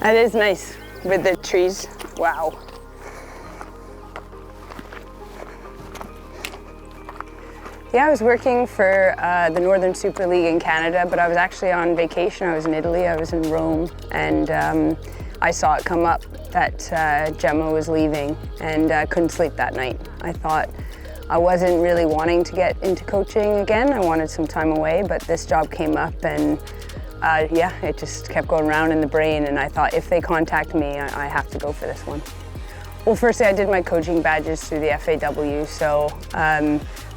It is nice with the trees. Wow. Yeah, I was working for the Northern Super League in Canada, but I was actually on vacation. I was in Italy, I was in Rome, and I saw it come up that Gemma was leaving, and couldn't sleep that night. I thought I wasn't really wanting to get into coaching again. I wanted some time away, but this job came up, and yeah, it just kept going around in the brain, and I thought if they contact me, I have to go for this one. Well, firstly, I did my coaching badges through the FAW, so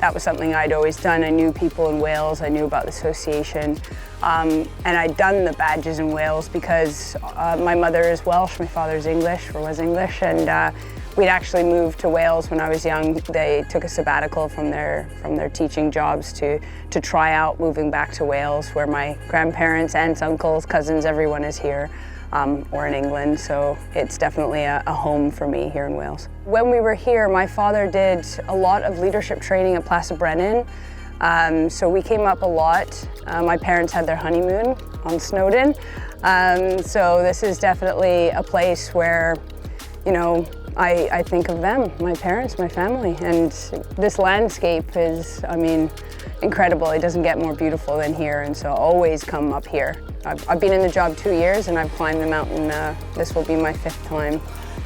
that was something I'd always done. I knew people in Wales, I knew about the association, and I'd done the badges in Wales because my mother is Welsh, my father's English, or was English, and we'd actually moved to Wales when I was young. They took a sabbatical from their teaching jobs to try out moving back to Wales, where my grandparents, aunts, uncles, cousins, everyone is here. Or in England, so it's definitely a home for me here in Wales. When we were here, my father did a lot of leadership training at Plas y Brenin, so we came up a lot. My parents had their honeymoon on Snowdon, so this is definitely a place where, you know, I think of them, my parents, my family, and this landscape is, I mean, incredible. It doesn't get more beautiful than here, and so I always come up here. I've been in the job 2 years, and I've climbed the mountain. This will be my 5th time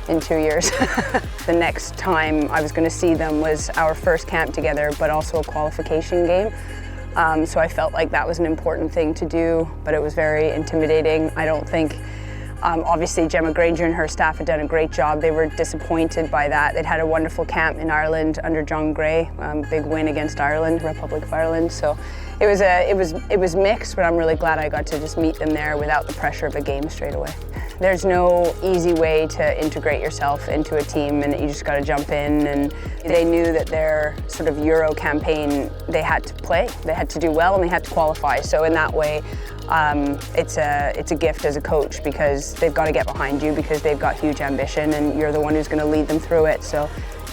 in 2 years. The next time I was going to see them was our first camp together, but also a qualification game. So I felt like that was an important thing to do, but it was very intimidating. I don't think, obviously Gemma Grainger and her staff had done a great job. They were disappointed by that. They'd had a wonderful camp in Ireland under John Gray, big win against Ireland, Republic of Ireland. So it was mixed, but I'm really glad I got to just meet them there without the pressure of a game straight away. There's no easy way to integrate yourself into a team, and you just got to jump in. And they knew that their sort of Euro campaign, they had to play, they had to do well, and they had to qualify. So in that way, it's a gift as a coach, because they've got to get behind you because they've got huge ambition, and you're the one who's going to lead them through it. So,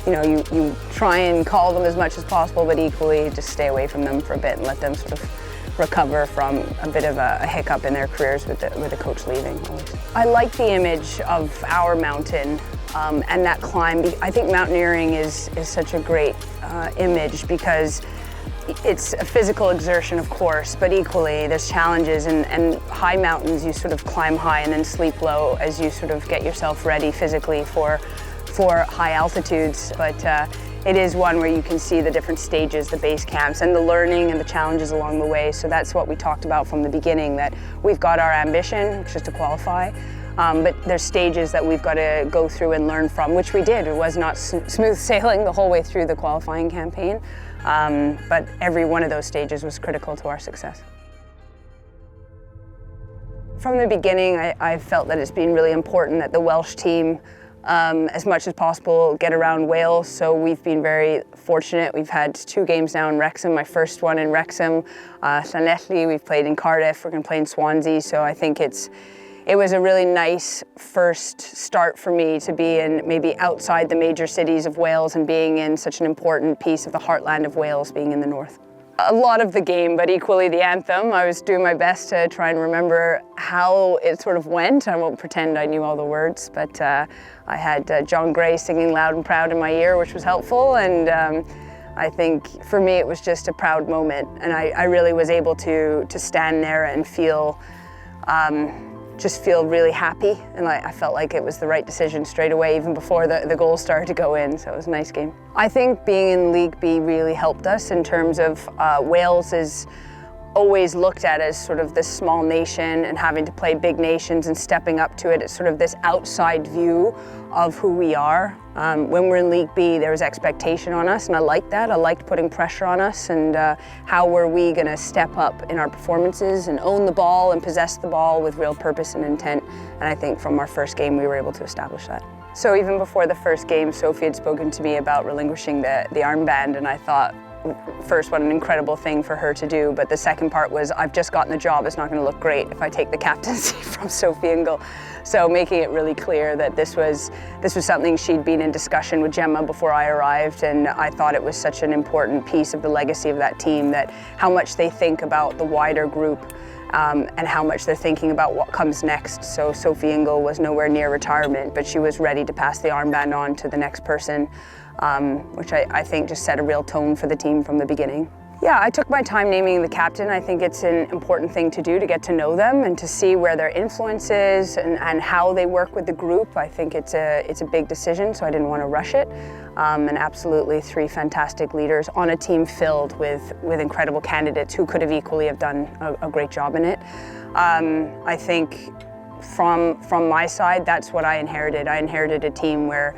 you know, you try and call them as much as possible, but equally just stay away from them for a bit and let them sort of recover from a bit of a hiccup in their careers with the coach leaving. I like the image of our mountain and that climb. I think mountaineering is such a great image, because it's a physical exertion, of course, but equally there's challenges, and high mountains, you sort of climb high and then sleep low as you sort of get yourself ready physically for high altitudes. But it is one where you can see the different stages, the base camps, and the learning and the challenges along the way. So that's what we talked about from the beginning, that we've got our ambition, which is to qualify, but there's stages that we've got to go through and learn from, which we did. It was not smooth sailing the whole way through the qualifying campaign, but every one of those stages was critical to our success. From the beginning, I felt that it's been really important that the Welsh team, as much as possible, get around Wales. So we've been very fortunate. We've had 2 games now in Wrexham, my first one in Wrexham, Llanelli, we've played in Cardiff, we're going to play in Swansea. So I think it was a really nice first start for me to be in maybe outside the major cities of Wales and being in such an important piece of the heartland of Wales, being in the north. A lot of the game, but equally the anthem. I was doing my best to try and remember how it sort of went. I won't pretend I knew all the words, but I had John Gray singing loud and proud in my ear, which was helpful. And I think for me it was just a proud moment, and I really was able to stand there and feel just feel really happy, and I felt like it was the right decision straight away, even before the goals started to go in, so it was a nice game. I think being in League B really helped us in terms of Wales is always looked at as sort of this small nation and having to play big nations and stepping up to it. It's sort of this outside view of who we are. When we're in League B, there was expectation on us, and I liked that. I liked putting pressure on us, and how were we going to step up in our performances and own the ball and possess the ball with real purpose and intent. And I think from our first game, we were able to establish that. So even before the first game, Sophie had spoken to me about relinquishing the armband, and I thought, first, what an incredible thing for her to do, but the second part was, I've just gotten the job, it's not going to look great if I take the captaincy from Sophie Ingle. So making it really clear that this was something she'd been in discussion with Gemma before I arrived, and I thought it was such an important piece of the legacy of that team, that how much they think about the wider group and how much they're thinking about what comes next. So Sophie Ingle was nowhere near retirement, but she was ready to pass the armband on to the next person, which I think just set a real tone for the team from the beginning. Yeah, I took my time naming the captain. I think it's an important thing to do, to get to know them and to see where their influence is and how they work with the group. I think it's a big decision, so I didn't want to rush it. And absolutely 3 fantastic leaders on a team filled with incredible candidates who could have equally have done a great job in it. I think from my side, that's what I inherited. I inherited a team where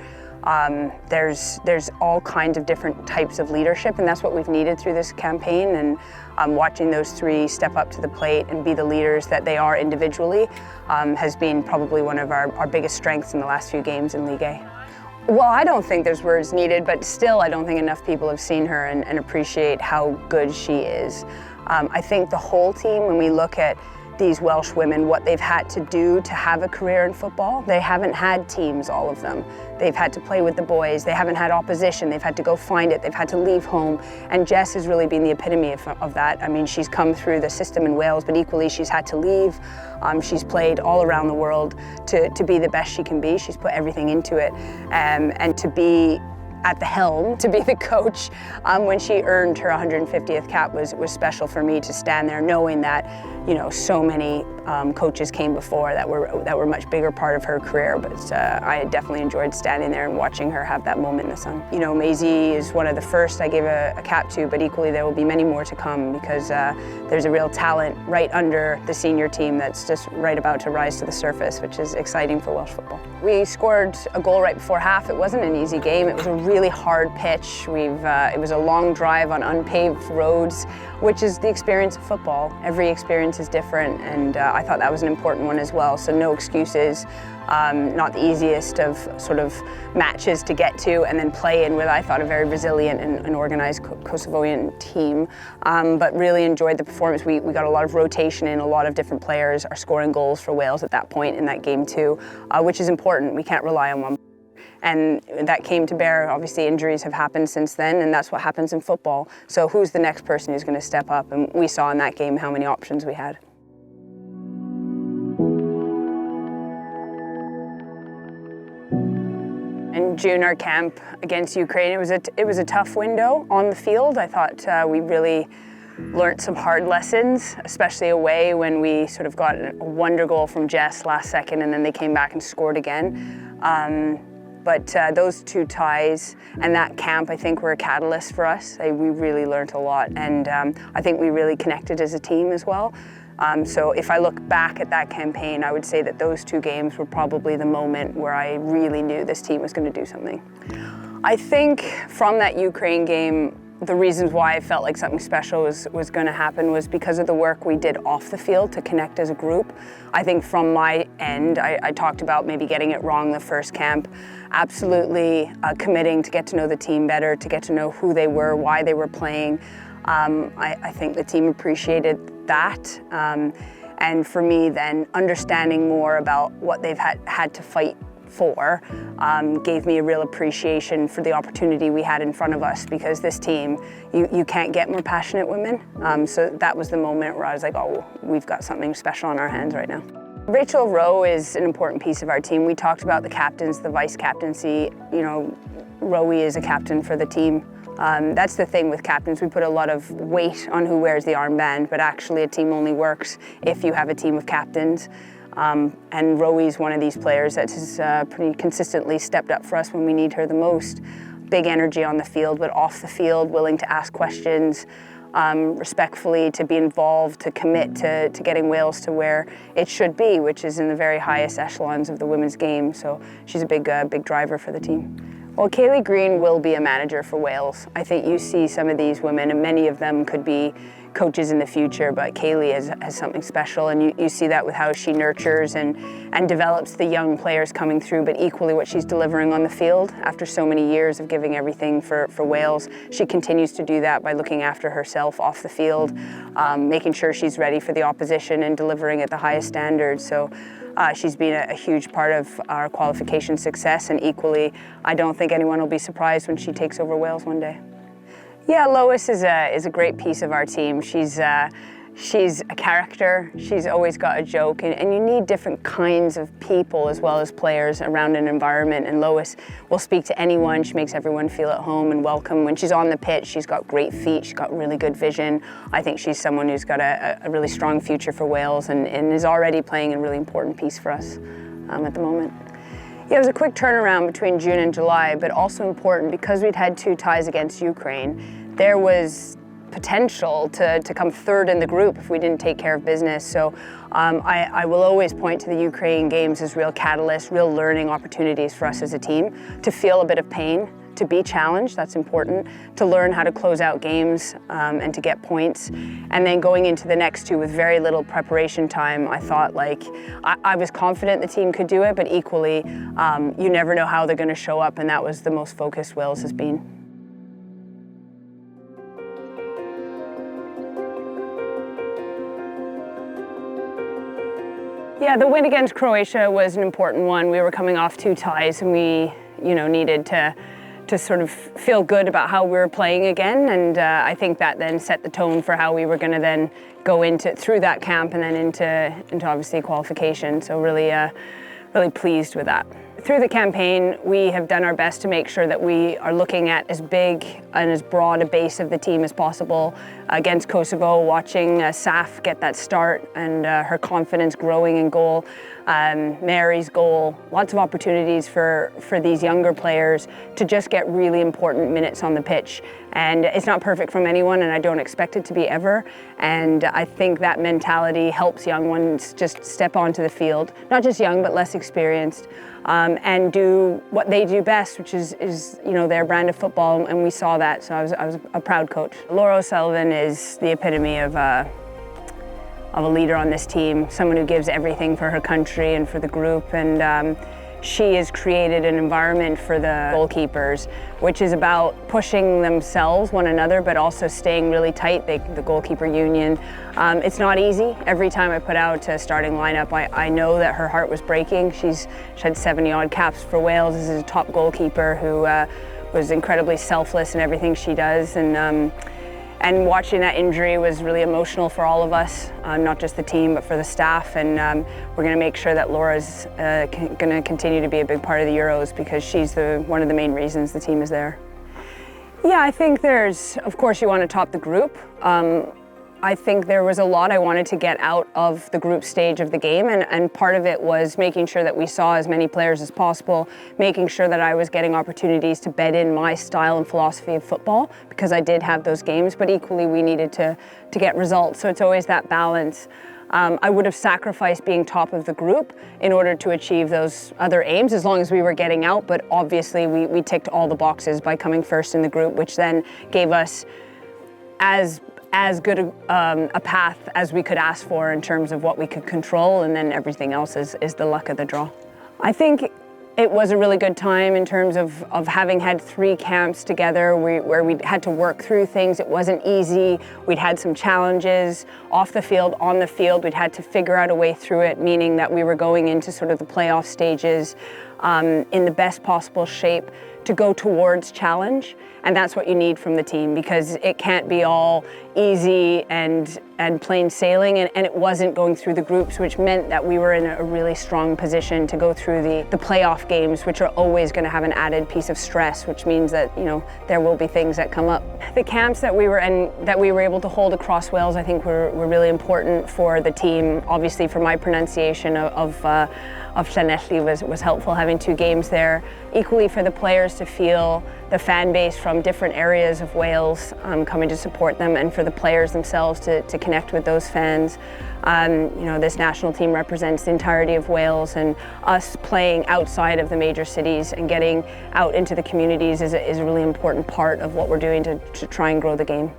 there's all kinds of different types of leadership, and that's what we've needed through this campaign. And watching those 3 step up to the plate and be the leaders that they are individually has been probably one of our biggest strengths in the last few games in League A. Well, I don't think there's words needed, but still I don't think enough people have seen her and appreciate how good she is. I think the whole team, when we look at these Welsh women, what they've had to do to have a career in football. They haven't had teams, all of them. They've had to play with the boys. They haven't had opposition. They've had to go find it. They've had to leave home. And Jess has really been the epitome of that. I mean, she's come through the system in Wales, but equally she's had to leave. She's played all around the world to be the best she can be. She's put everything into it. And to be at the helm, to be the coach, when she earned her 150th cap was special for me, to stand there knowing that, you know, so many coaches came before that were much bigger part of her career, but I definitely enjoyed standing there and watching her have that moment in the sun. You know, Maisie is one of the first I gave a cap to, but equally there will be many more to come, because there's a real talent right under the senior team that's just right about to rise to the surface, which is exciting for Welsh football. We scored a goal right before half. It wasn't an easy game. It was a really hard pitch. It was a long drive on unpaved roads, which is the experience of football. Every experience is different, and I thought that was an important one as well. So no excuses. Not the easiest of sort of matches to get to and then play in with, I thought, a very resilient and organized Kosovoian team, but really enjoyed the performance. We got a lot of rotation in, a lot of different players are scoring goals for Wales at that point in that game too, which is important. We can't rely on one. And that came to bear. Obviously injuries have happened since then, and that's what happens in football. So who's the next person who's going to step up? And we saw in that game how many options we had. In June, our camp against Ukraine, it was a tough window on the field. I thought we really learnt some hard lessons, especially away, when we sort of got a wonder goal from Jess last second, and then they came back and scored again. But those 2 ties and that camp, I think, were a catalyst for us. We really learned a lot, and I think we really connected as a team as well. So if I look back at that campaign, I would say that those 2 games were probably the moment where I really knew this team was going to do something. I think from that Ukraine game, the reasons why I felt like something special was going to happen was because of the work we did off the field to connect as a group. I think from my end, I talked about maybe getting it wrong the first camp, absolutely committing to get to know the team better, to get to know who they were, why they were playing. I think the team appreciated that. And for me then, understanding more about what they've had to fight for gave me a real appreciation for the opportunity we had in front of us, because this team, you can't get more passionate women. So that was the moment where I was like, oh, we've got something special on our hands right now. Rachel Rowe is an important piece of our team. We talked about the captains, the vice captaincy. You know, Rowe is a captain for the team. That's the thing with captains. We put a lot of weight on who wears the armband, but actually a team only works if you have a team of captains. And Rowe's one of these players that has pretty consistently stepped up for us when we need her the most. Big energy on the field, but off the field, willing to ask questions, respectfully, to be involved, to commit to getting Wales to where it should be, which is in the very highest echelons of the women's game. So she's a big driver for the team. Well, Kayleigh Green will be a manager for Wales. I think you see some of these women, and many of them could be coaches in the future, but Kayleigh has something special, and you see that with how she nurtures and develops the young players coming through, but equally what she's delivering on the field. After so many years of giving everything for Wales, she continues to do that by looking after herself off the field, making sure she's ready for the opposition and delivering at the highest standards. So she's been a huge part of our qualification success, and equally, I don't think anyone will be surprised when she takes over Wales one day. Yeah, Lois is a great piece of our team. She's She's a character, she's always got a joke, and you need different kinds of people as well as players around an environment, and Lois will speak to anyone. She makes everyone feel at home and welcome. When she's on the pitch, she's got great feet, she's got really good vision. I think she's someone who's got a really strong future for Wales and is already playing a really important piece for us at the moment. Yeah, it was a quick turnaround between June and July, but also important because we'd had 2 ties against Ukraine. There was potential to come third in the group if we didn't take care of business. So I will always point to the Ukraine games as real catalysts, real learning opportunities for us as a team, to feel a bit of pain, to be challenged, that's important, to learn how to close out games and to get points. And then going into the next 2 with very little preparation time, I thought I was confident the team could do it, but equally, you never know how they're gonna show up, and that was the most focused Wales has been. Yeah, the win against Croatia was an important one. We were coming off 2 ties and we, needed to sort of feel good about how we were playing again. And I think that then set the tone for how we were going to then go through that camp and then into obviously qualification. So really pleased with that. Through the campaign, we have done our best to make sure that we are looking at as big and as broad a base of the team as possible. Against Kosovo, watching Saf get that start and her confidence growing in goal, Mary's goal, lots of opportunities for these younger players to just get really important minutes on the pitch. And it's not perfect from anyone, and I don't expect it to be ever. And I think that mentality helps young ones just step onto the field, not just young, but less experienced, and do what they do best, which is their brand of football, and we saw that, so I was a proud coach. Laura O'Sullivan is the epitome of a leader on this team, someone who gives everything for her country and for the group, and she has created an environment for the goalkeepers, which is about pushing themselves, one another, but also staying really tight, the goalkeeper union. It's not easy. Every time I put out a starting lineup, I know that her heart was breaking. She's had 70-odd caps for Wales. This is a top goalkeeper who was incredibly selfless in everything she does. And watching that injury was really emotional for all of us, not just the team, but for the staff. And we're going to make sure that Laura's going to continue to be a big part of the Euros because she's one of the main reasons the team is there. Yeah, I think of course, you want to top the group. I think there was a lot I wanted to get out of the group stage of the game, and part of it was making sure that we saw as many players as possible, making sure that I was getting opportunities to bed in my style and philosophy of football, because I did have those games, but equally we needed to get results, so it's always that balance. I would have sacrificed being top of the group in order to achieve those other aims, as long as we were getting out, but obviously we ticked all the boxes by coming first in the group, which then gave us as good a path as we could ask for in terms of what we could control, and then everything else is the luck of the draw. I think it was a really good time in terms of having had 3 camps together where we had to work through things. It wasn't easy. We'd had some challenges off the field, on the field. We'd had to figure out a way through it, meaning that we were going into sort of the playoff stages in the best possible shape to go towards challenge. And that's what you need from the team, because it can't be all easy and plain sailing, and it wasn't going through the groups, which meant that we were in a really strong position to go through the playoff games, which are always going to have an added piece of stress, which means that there will be things that come up. The camps that we were able to hold across Wales, I think were really important for the team. Obviously, for my pronunciation of Llanelli was helpful, having 2 games there. Equally for the players to feel the fan base from different areas of Wales coming to support them, and for the players themselves to connect with those fans. This national team represents the entirety of Wales, and us playing outside of the major cities and getting out into the communities is a really important part of what we're doing to try and grow the game.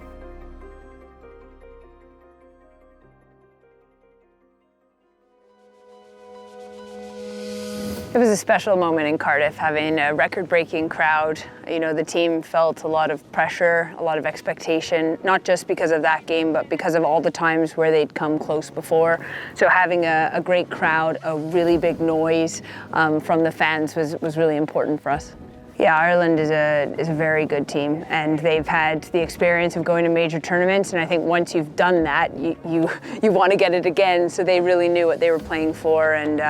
It was a special moment in Cardiff, having a record-breaking crowd. The team felt a lot of pressure, a lot of expectation, not just because of that game, but because of all the times where they'd come close before. So having a great crowd, a really big noise from the fans was really important for us. Yeah, Ireland is a very good team, and they've had the experience of going to major tournaments, and I think once you've done that, you want to get it again. So they really knew what they were playing for, and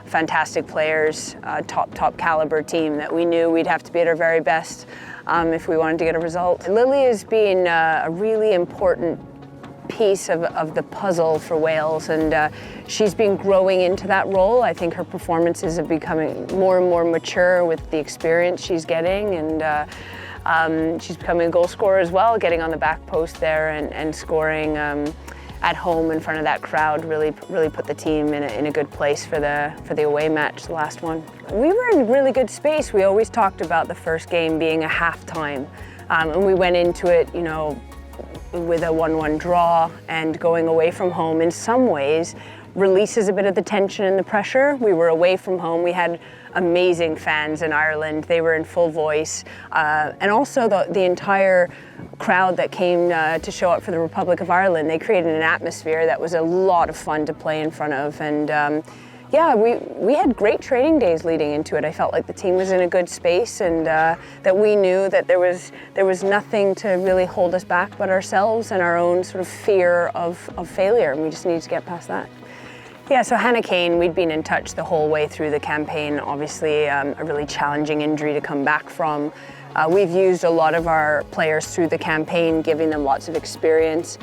fantastic players, top caliber team that we knew we'd have to be at our very best if we wanted to get a result. Lily has been a really important piece of the puzzle for Wales, and she's been growing into that role. I think her performances are becoming more and more mature with the experience she's getting, and she's becoming a goal scorer as well, getting on the back post there and scoring at home in front of that crowd. Really put the team in a good place for the away match, the last one. We were in really good space. We always talked about the first game being a halftime, and we went into it, with a 1-1 draw, and going away from home in some ways releases a bit of the tension and the pressure. We were away from home. We had amazing fans in Ireland. They were in full voice. And also the entire crowd that came to show up for the Republic of Ireland, they created an atmosphere that was a lot of fun to play in front of. And yeah, we had great training days leading into it. I felt like the team was in a good space, and that we knew that there was nothing to really hold us back but ourselves and our own sort of fear of failure, and we just needed to get past that. Yeah, so Hannah Kane, we'd been in touch the whole way through the campaign. Obviously, a really challenging injury to come back from. We've used a lot of our players through the campaign, giving them lots of experience.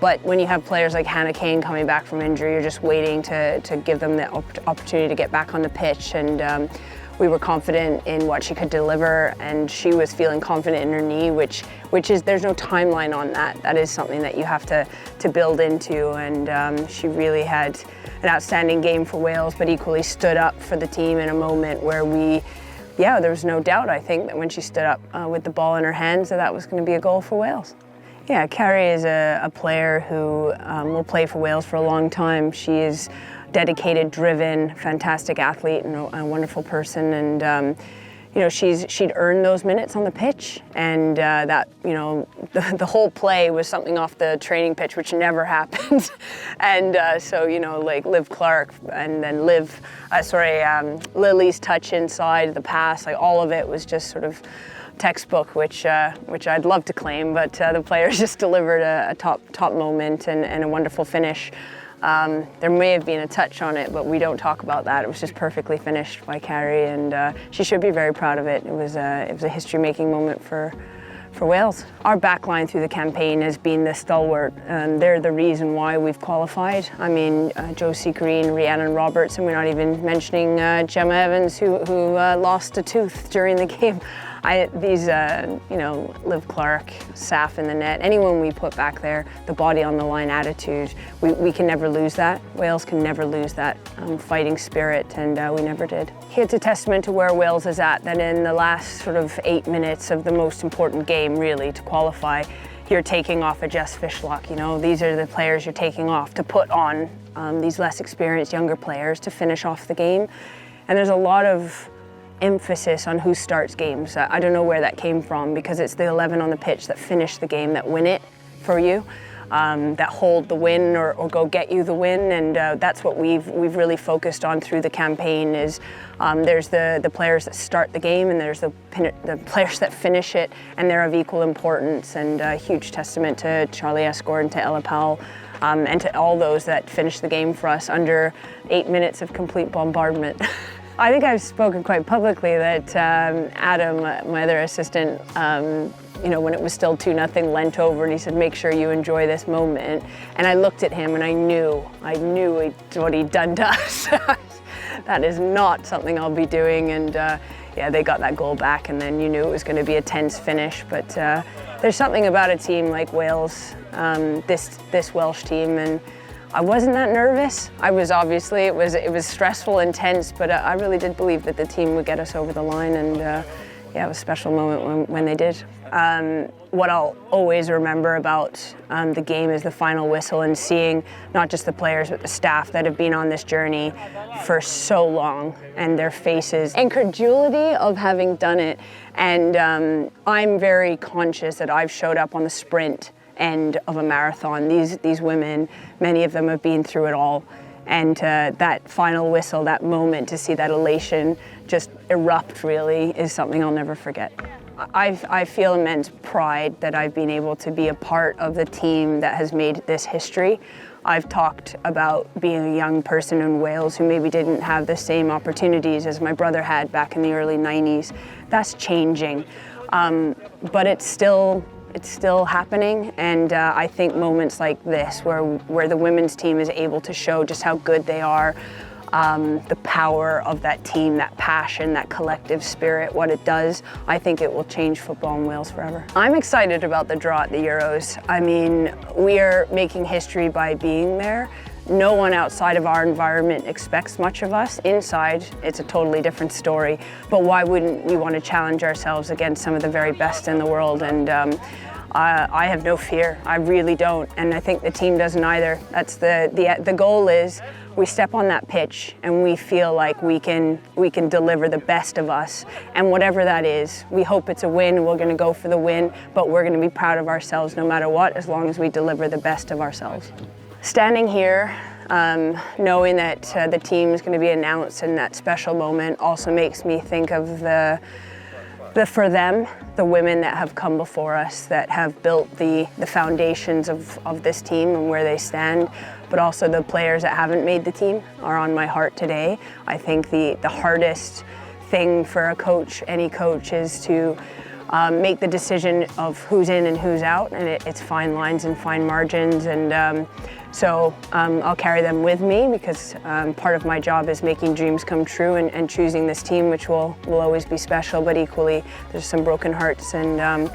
But when you have players like Hannah Kane coming back from injury, you're just waiting to give them the opportunity to get back on the pitch. And we were confident in what she could deliver, and she was feeling confident in her knee, which is, there's no timeline on that. That is something that you have to build into. And she really had an outstanding game for Wales, but equally stood up for the team in a moment where there was no doubt, I think, that when she stood up with the ball in her hands, that was going to be a goal for Wales. Yeah, Carrie is a player who will play for Wales for a long time. She is dedicated, driven, fantastic athlete, and a wonderful person. And she'd earned those minutes on the pitch, and the whole play was something off the training pitch, which never happened. And so like Liv Clark, and then Lily's touch inside, the pass, like all of it was just sort of textbook, which I'd love to claim, but the players just delivered a top moment and a wonderful finish. There may have been a touch on it, but we don't talk about that. It was just perfectly finished by Carrie, and she should be very proud of it. It was a history-making moment for Wales. Our backline through the campaign has been the stalwart, and they're the reason why we've qualified. I mean, Josie Green, Rhiannon Roberts, and we're not even mentioning Gemma Evans, who lost a tooth during the game. Liv Clark, Saf in the net, anyone we put back there, the body on the line attitude, we can never lose that. Wales can never lose that fighting spirit, and we never did. It's a testament to where Wales is at, that in the last sort of 8 minutes of the most important game, really, to qualify, you're taking off a Jess Fishlock. These are the players you're taking off to put on these less experienced younger players to finish off the game. And there's a lot of emphasis on who starts games. I don't know where that came from, because it's the 11 on the pitch that finish the game that win it for you, that hold the win or go get you the win, and that's what we've really focused on through the campaign. Is there's the players that start the game, and there's the players that finish it, and they're of equal importance. And a huge testament to Charlie Escord and to Ella Powell, and to all those that finished the game for us under 8 minutes of complete bombardment. I think I've spoken quite publicly that Adam, my other assistant, when it was still 2-0, leant over and he said, "Make sure you enjoy this moment." And I looked at him and I knew what he'd done to us. That is not something I'll be doing. And they got that goal back, and then you knew it was going to be a tense finish. But there's something about a team like Wales, this Welsh team, and I wasn't that nervous. I was obviously, it was stressful, intense, but I really did believe that the team would get us over the line, and it was a special moment when they did. What I'll always remember about the game is the final whistle, and seeing not just the players but the staff that have been on this journey for so long, and their faces, incredulity of having done it. And I'm very conscious that I've showed up on the sprint end of a marathon. These women, many of them have been through it all, And that final whistle, that moment, to see that elation just erupt really is something I'll never forget. I feel immense pride that I've been able to be a part of the team that has made this history. I've talked about being a young person in Wales who maybe didn't have the same opportunities as my brother had back in the early 90s. That's changing, but it's still happening, and I think moments like this where the women's team is able to show just how good they are, the power of that team, that passion, that collective spirit, what it does, I think it will change football in Wales forever. I'm excited about the draw at the Euros. I mean, we are making history by being there. No one outside of our environment expects much of us. Inside, it's a totally different story. But why wouldn't we want to challenge ourselves against some of the very best in the world? And I have no fear. I really don't. And I think the team doesn't either. That's the goal is we step on that pitch and we feel like we can deliver the best of us. And whatever that is, we hope it's a win. We're going to go for the win, but we're going to be proud of ourselves no matter what, as long as we deliver the best of ourselves. Standing here, knowing that the team is going to be announced in that special moment also makes me think of for them, the women that have come before us, that have built the foundations of this team and where they stand, but also the players that haven't made the team are on my heart today. I think the hardest thing for a coach, any coach, is to make the decision of who's in and who's out, and it's fine lines and fine margins, and so I'll carry them with me, because part of my job is making dreams come true and choosing this team, which will always be special, but equally there's some broken hearts, and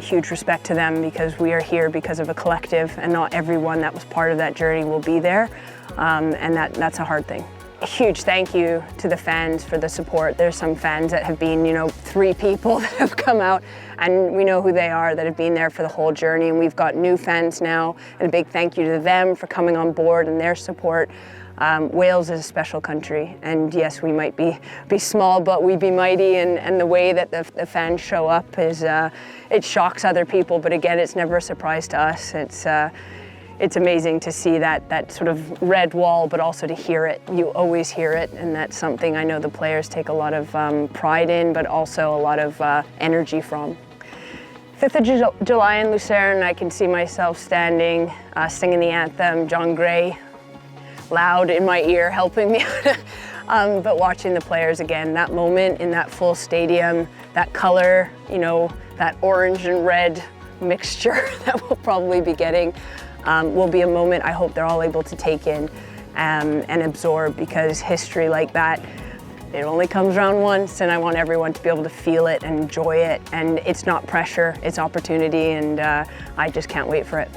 huge respect to them, because we are here because of a collective, and not everyone that was part of that journey will be there, and that's a hard thing. A huge thank you to the fans for the support. There's some fans that have been, 3 people that have come out, and we know who they are, that have been there for the whole journey, and we've got new fans now, and a big thank you to them for coming on board and their support. Wales is a special country, and yes, we might be small, but we be mighty, and the way that the fans show up is, it shocks other people, but again, it's never a surprise to us. It's amazing to see that sort of red wall, but also to hear it. You always hear it, and that's something I know the players take a lot of pride in, but also a lot of energy from. 5th of July in Lucerne, I can see myself standing, singing the anthem, John Gray, loud in my ear, helping me. But watching the players again, that moment in that full stadium, that color, that orange and red mixture that we'll probably be getting, will be a moment I hope they're all able to take in and absorb, because history like that, it only comes around once, and I want everyone to be able to feel it and enjoy it. And it's not pressure, it's opportunity, and I just can't wait for it.